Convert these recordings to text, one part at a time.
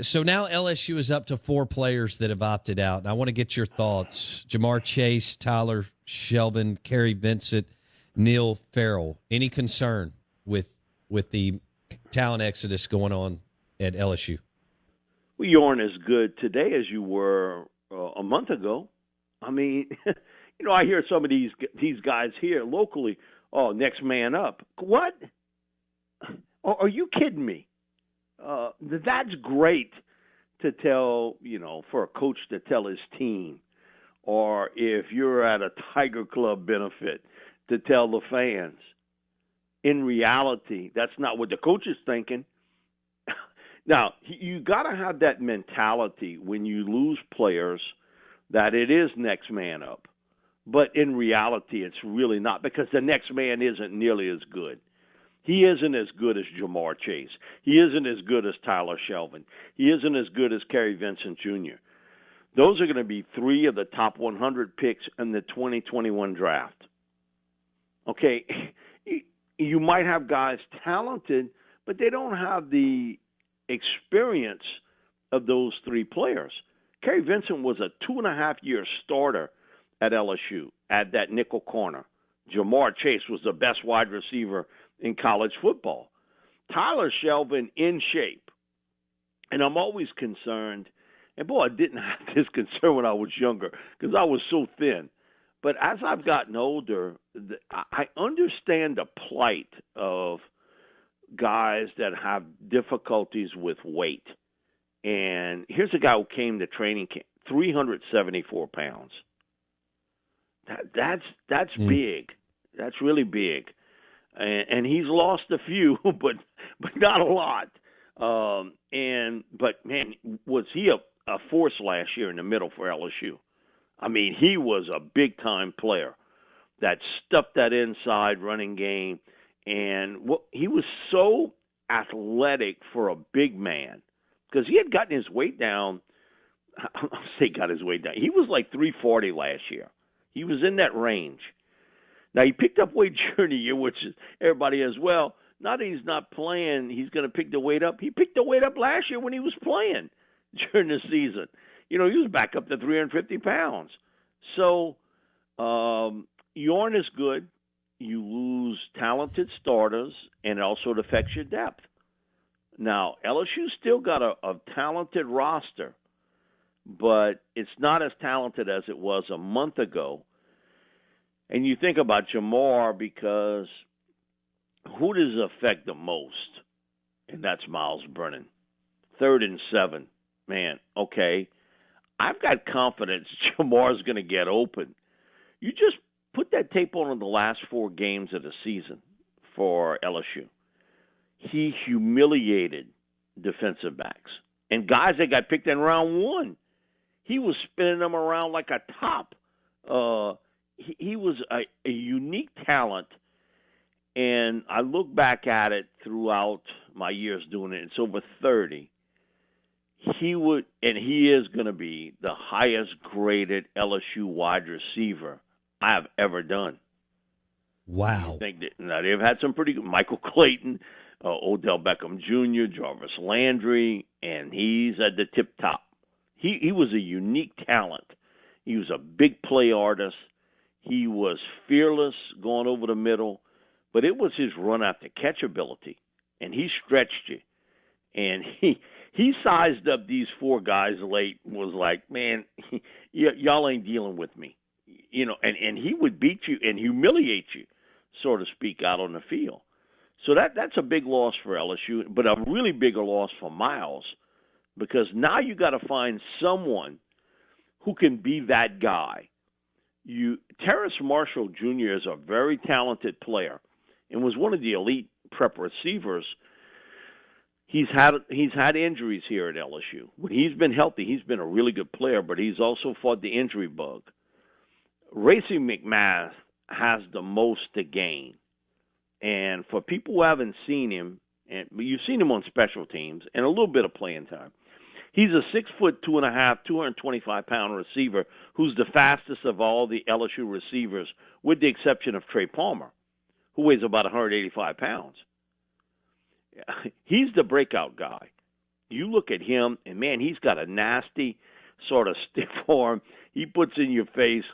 So now LSU is up to 4 players that have opted out, and I want to get your thoughts. JaMarr Chase, Tyler Shelvin, Kerry Vincent, Neil Farrell. Any concern with the talent exodus going on at LSU? Well, you aren't as good today as you were a month ago. I mean, I hear some of these guys here locally, oh, next man up. What? Are you kidding me? That's great to tell, for a coach to tell his team, or if you're at a Tiger Club benefit, to tell the fans. In reality, that's not what the coach is thinking. Now, you got to have that mentality when you lose players that it is next man up. But in reality, it's really not, because the next man isn't nearly as good. He isn't as good as JaMarr Chase. He isn't as good as Tyler Shelvin. He isn't as good as Kerry Vincent Jr. Those are going to be 3 of the top 100 picks in the 2021 draft. Okay, you might have guys talented, but they don't have the experience of those 3 players. Kerry Vincent was a 2.5-year starter at LSU at that nickel corner. JaMarr Chase was the best wide receiver in college football. Tyler Shelvin in shape. And I'm always concerned, and boy, I didn't have this concern when I was younger because I was so thin. But as I've gotten older, I understand the plight of guys that have difficulties with weight. And here's a guy who came to training camp, 374 pounds. That's big. That's really big. And he's lost a few, but not a lot. But man, was he a force last year in the middle for LSU? I mean, he was a big time player that stuffed that inside running game, and he was so athletic for a big man because he had gotten his weight down. I'll say got his weight down. He was like 340 last year. He was in that range. Now, he picked up weight during the year, which is everybody as well. Not that he's not playing, he's going to pick the weight up. He picked the weight up last year when he was playing during the season. He was back up to 350 pounds. So you aren't as good. You lose talented starters, and it also affects your depth. Now, LSU still got a talented roster, but it's not as talented as it was a month ago. And you think about JaMarr because who does it affect the most? And that's Myles Brennan. 3rd and 7. Man, okay. I've got confidence JaMarr's going to get open. You just put that tape on in the last 4 games of the season for LSU. He humiliated defensive backs and guys that got picked in round 1. He was spinning them around like a top. He was a unique talent, and I look back at it throughout my years doing it. It's over 30. He is going to be the highest graded LSU wide receiver I have ever done. Wow. Now, they've had some pretty good, Michael Clayton, Odell Beckham Jr., Jarvis Landry, and he's at the tip top. He was a unique talent. He was a big play artist. He was fearless going over the middle, but it was his run after catch ability, and he stretched you. And he sized up these 4 guys late and was like, man, y'all ain't dealing with me. And he would beat you and humiliate you, so to speak, out on the field. So that's a big loss for LSU, but a really bigger loss for Myles, because now you got to find someone who can be that guy. Terrace Marshall Jr. is a very talented player and was one of the elite prep receivers. He's had injuries here at LSU. When he's been healthy, he's been a really good player, but he's also fought the injury bug. Racey McMath has the most to gain. And for people who haven't seen him, but you've seen him on special teams and a little bit of playing time, he's a 6'2.5", 225-pound receiver who's the fastest of all the LSU receivers, with the exception of Trey Palmer, who weighs about 185 pounds. He's the breakout guy. you look at him, and, man, he's got a nasty sort of stiff arm he puts in your face.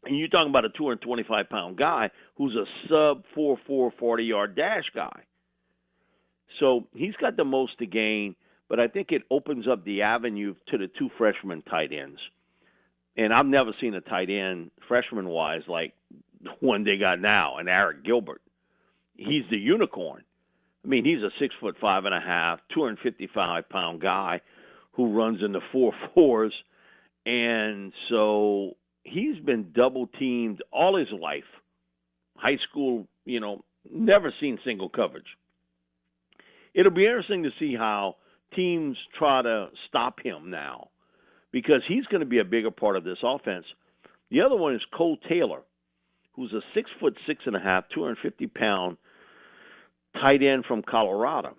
And you're talking about a 225-pound guy who's a sub-4.4 40-yard dash guy. So he's got the most to gain, but I think it opens up the avenue to the two freshman tight ends. And I've never seen a tight end, freshman-wise, like the one they got now, and Eric Gilbert. He's the unicorn. I mean, he's a 6'5.5", 255-pound guy who runs in the 4.4s. And so he's been double-teamed all his life. High school, never seen single coverage. It'll be interesting to see how teams try to stop him now, because he's going to be a bigger part of this offense. The other one is Cole Taylor, who's a 6'6.5", 250-pound tight end from Colorado,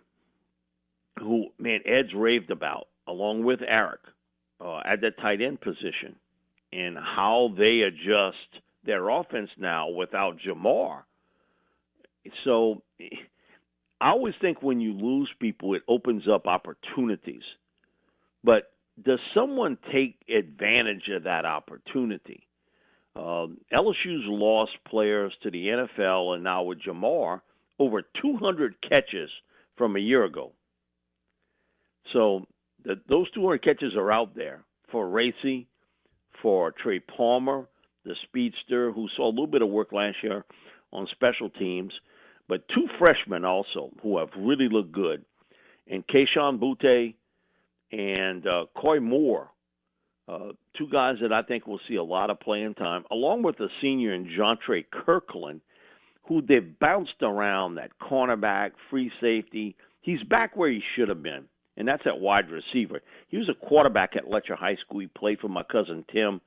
who, man, Ed's raved about, along with Eric, at that tight end position, and how they adjust their offense now without JaMarr. So I always think when you lose people, it opens up opportunities. But does someone take advantage of that opportunity? LSU's lost players to the NFL, and now with JaMarr, over 200 catches from a year ago. So those 200 catches are out there for Racy, for Trey Palmer, the speedster, who saw a little bit of work last year on special teams, but two freshmen also who have really looked good, and Keyshawn Butte and Coy Moore, two guys that I think will see a lot of playing time, along with the senior in Jontre Kirkland, who they've bounced around, that cornerback, free safety. He's back where he should have been, and that's at wide receiver. He was a quarterback at Letcher High School. He played for my cousin Tim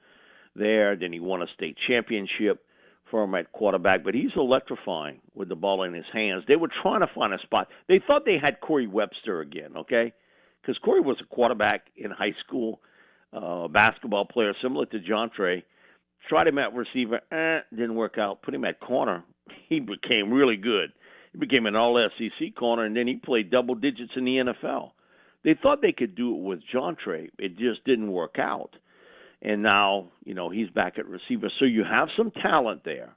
there. Then he won a state championship for him at quarterback. But he's electrifying with the ball in his hands. They were trying to find a spot. They thought they had Corey Webster again, okay? Because Corey was a quarterback in high school, basketball player similar to Jontre. Tried him at receiver, didn't work out. Put him at corner. He became really good. He became an all-SEC corner, and then he played double digits in the NFL. They thought they could do it with Jontre. It just didn't work out. And now, he's back at receiver. So you have some talent there,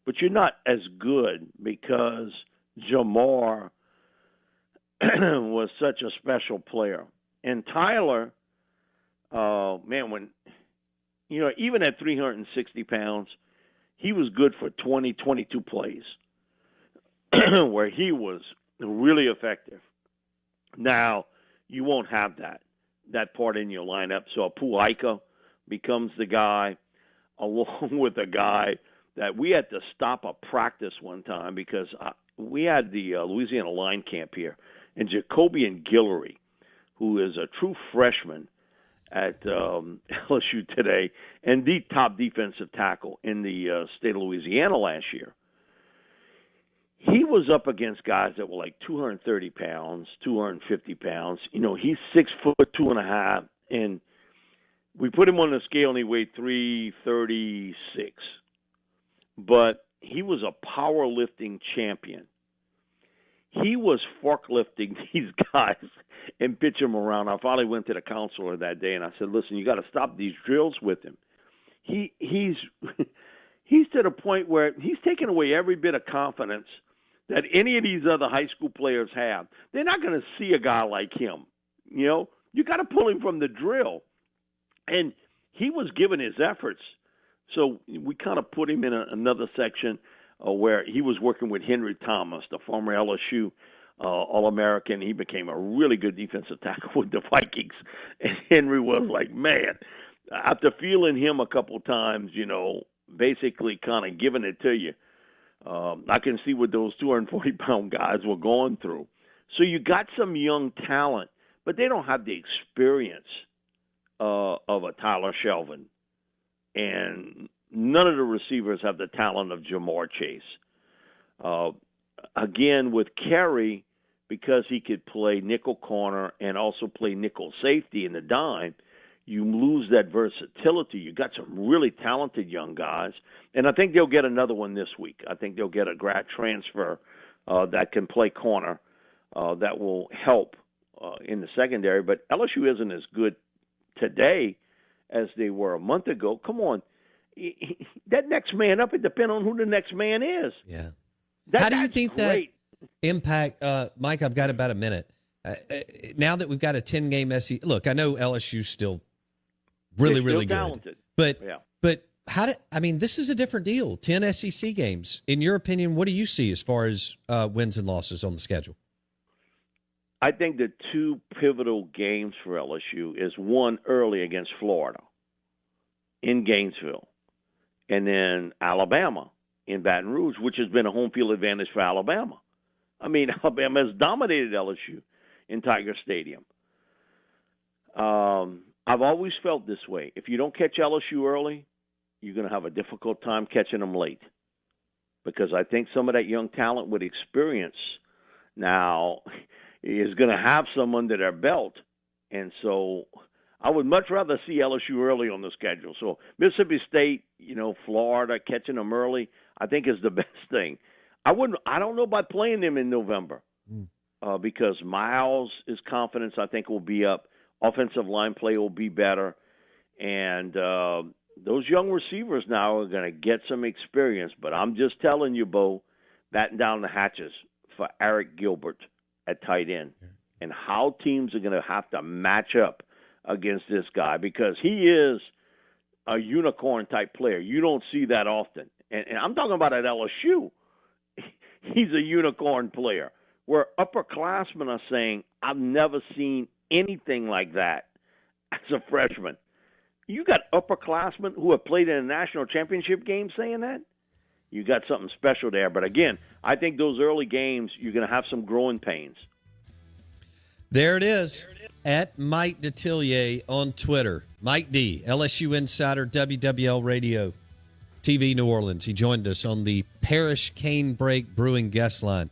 but you're not as good because JaMarr was such a special player. And Tyler, when even at 360 pounds, he was good for 20, 22 plays where he was really effective. Now, you won't have that part in your lineup. So Puaika becomes the guy, along with a guy that we had to stop a practice one time because we had the Louisiana line camp here, and Jacobian Guillory, who is a true freshman at LSU today and the top defensive tackle in the state of Louisiana last year. He was up against guys that were like 230 pounds, 250 pounds. He's 6'2.5", and we put him on the scale and he weighed 336. But he was a powerlifting champion. He was forklifting these guys and pitching them around. I finally went to the counselor that day and I said, "Listen, you got to stop these drills with him. He's to the point where he's taking away every bit of confidence that any of these other high school players have. They're not going to see a guy like him. You got to pull him from the drill." And he was giving his efforts. So we kind of put him in another section where he was working with Henry Thomas, the former LSU All-American. He became a really good defensive tackle with the Vikings. And Henry was like, man, after feeling him a couple times, basically kind of giving it to you, I can see what those 240-pound guys were going through. So you got some young talent, but they don't have the experience of a Tyler Shelvin. And none of the receivers have the talent of JaMarr Chase. Again, with Kerry, because he could play nickel corner and also play nickel safety in the dime, you lose that versatility. You got some really talented young guys, and I think they'll get another one this week. I think they'll get a grad transfer that can play corner that will help in the secondary, but LSU isn't as good today as they were a month ago. Come on. That next man up, it depends on who the next man is. Yeah. How do you think great. that impact, Mike, I've got about a minute. Now that we've got a 10-game SEC, look, I know LSU's still really good. Talented. But this is a different deal. 10 SEC games. In your opinion, what do you see as far as wins and losses on the schedule? I think the two pivotal games for LSU is one early against Florida in Gainesville, and then Alabama in Baton Rouge, which has been a home field advantage for Alabama. I mean, Alabama has dominated LSU in Tiger Stadium. I've always felt this way. If you don't catch LSU early, you're going to have a difficult time catching them late, because I think some of that young talent with experience now is going to have some under their belt. And so I would much rather see LSU early on the schedule. So Mississippi State, Florida, catching them early, I think is the best thing. I don't know about playing them in November because Myles' confidence, I think, will be up. Offensive line play will be better. And those young receivers now are going to get some experience. But I'm just telling you, Bo, batten down the hatches for Eric Gilbert at tight end, and how teams are going to have to match up against this guy, because he is a unicorn-type player. You don't see that often. And I'm talking about at LSU. He's a unicorn player, where upperclassmen are saying, I've never seen anything like that as a freshman. You got upperclassmen who have played in a national championship game saying that? You got something special there. But again, I think those early games, you're going to have some growing pains. There it is. At Mike Detillier on Twitter. Mike D, LSU Insider, WWL Radio, TV New Orleans. He joined us on the Parish Canebrake Brewing guest line.